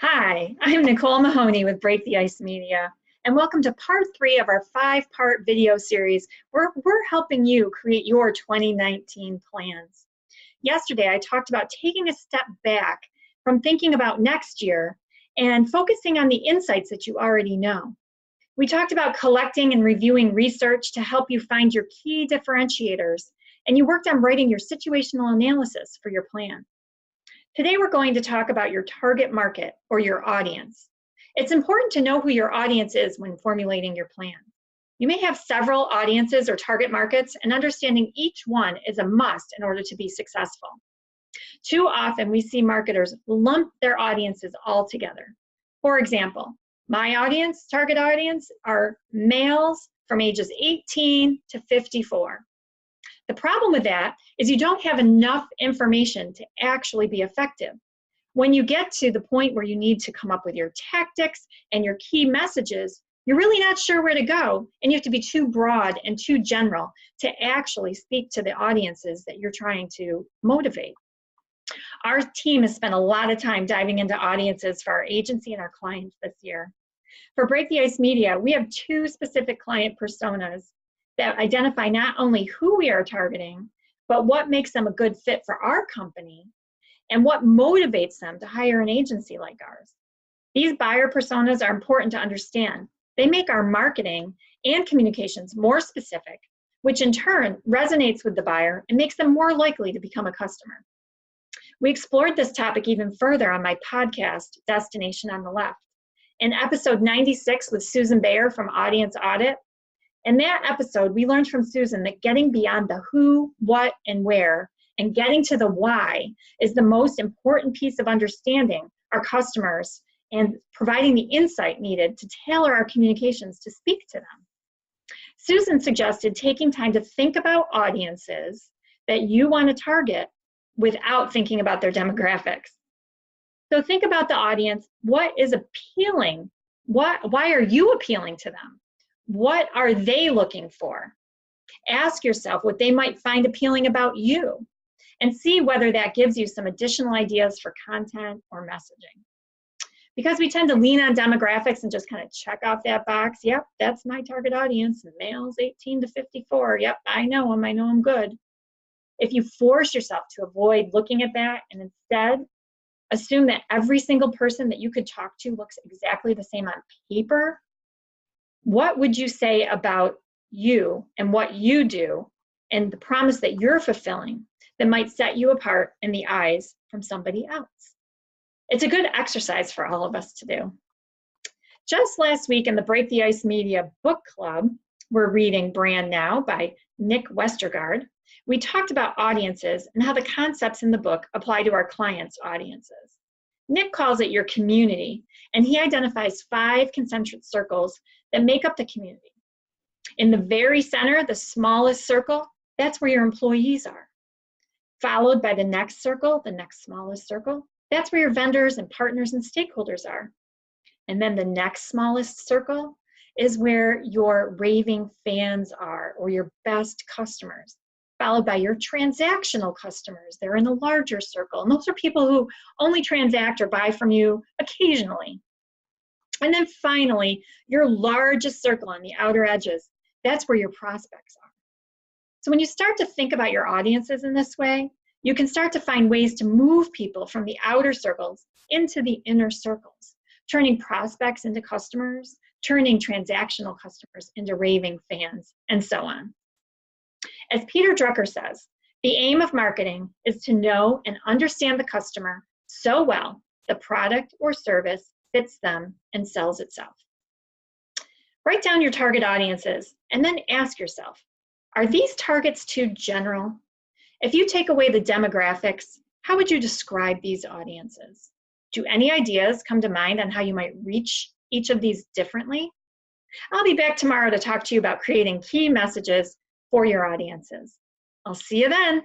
Hi, I'm Nicole Mahoney with Break the Ice Media, and welcome to part 3 of our 5-part video series where we're helping you create your 2019 plans. Yesterday, I talked about taking a step back from thinking about next year and focusing on the insights that you already know. We talked about collecting and reviewing research to help you find your key differentiators, and you worked on writing your situational analysis for your plan. Today, we're going to talk about your target market or your audience. It's important to know who your audience is when formulating your plan. You may have several audiences or target markets, and understanding each one is a must in order to be successful. Too often, we see marketers lump their audiences all together. For example, my target audience are males from ages 18 to 54. The problem with that is you don't have enough information to actually be effective. When you get to the point where you need to come up with your tactics and your key messages, you're really not sure where to go, and you have to be too broad and too general to actually speak to the audiences that you're trying to motivate. Our team has spent a lot of time diving into audiences for our agency and our clients this year. For Break the Ice Media, we have 2 specific client personas that identify not only who we are targeting, but what makes them a good fit for our company and what motivates them to hire an agency like ours. These buyer personas are important to understand. They make our marketing and communications more specific, which in turn resonates with the buyer and makes them more likely to become a customer. We explored this topic even further on my podcast, Destination on the Left. In episode 96 with Susan Bayer from Audience Audit, in that episode, we learned from Susan that getting beyond the who, what, and where, and getting to the why is the most important piece of understanding our customers and providing the insight needed to tailor our communications to speak to them. Susan suggested taking time to think about audiences that you want to target without thinking about their demographics. So think about the audience. What is appealing? Why are you appealing to them? What are they looking for? Ask yourself what they might find appealing about you and see whether that gives you some additional ideas for content or messaging. Because we tend to lean on demographics and just kind of check off that box. Yep, that's my target audience, males 18 to 54. Yep, I know them good. If you force yourself to avoid looking at that and instead assume that every single person that you could talk to looks exactly the same on paper, what would you say about you and what you do and the promise that you're fulfilling that might set you apart in the eyes from somebody else? It's a good exercise for all of us to do. Just last week in the Break the Ice Media book club, we're reading Brand Now by Nick Westergaard. We talked about audiences and how the concepts in the book apply to our clients' audiences. Nick calls it your community, and he identifies 5 concentric circles that make up the community. In the very center, the smallest circle, that's where your employees are. Followed by the next circle, the next smallest circle, that's where your vendors and partners and stakeholders are. And then the next smallest circle is where your raving fans are, or your best customers. Followed by your transactional customers. They're in the larger circle. And those are people who only transact or buy from you occasionally. And then finally, your largest circle on the outer edges, that's where your prospects are. So when you start to think about your audiences in this way, you can start to find ways to move people from the outer circles into the inner circles, turning prospects into customers, turning transactional customers into raving fans, and so on. As Peter Drucker says, the aim of marketing is to know and understand the customer so well the product or service fits them and sells itself. Write down your target audiences and then ask yourself, are these targets too general? If you take away the demographics, how would you describe these audiences? Do any ideas come to mind on how you might reach each of these differently? I'll be back tomorrow to talk to you about creating key messages for your audiences. I'll see you then.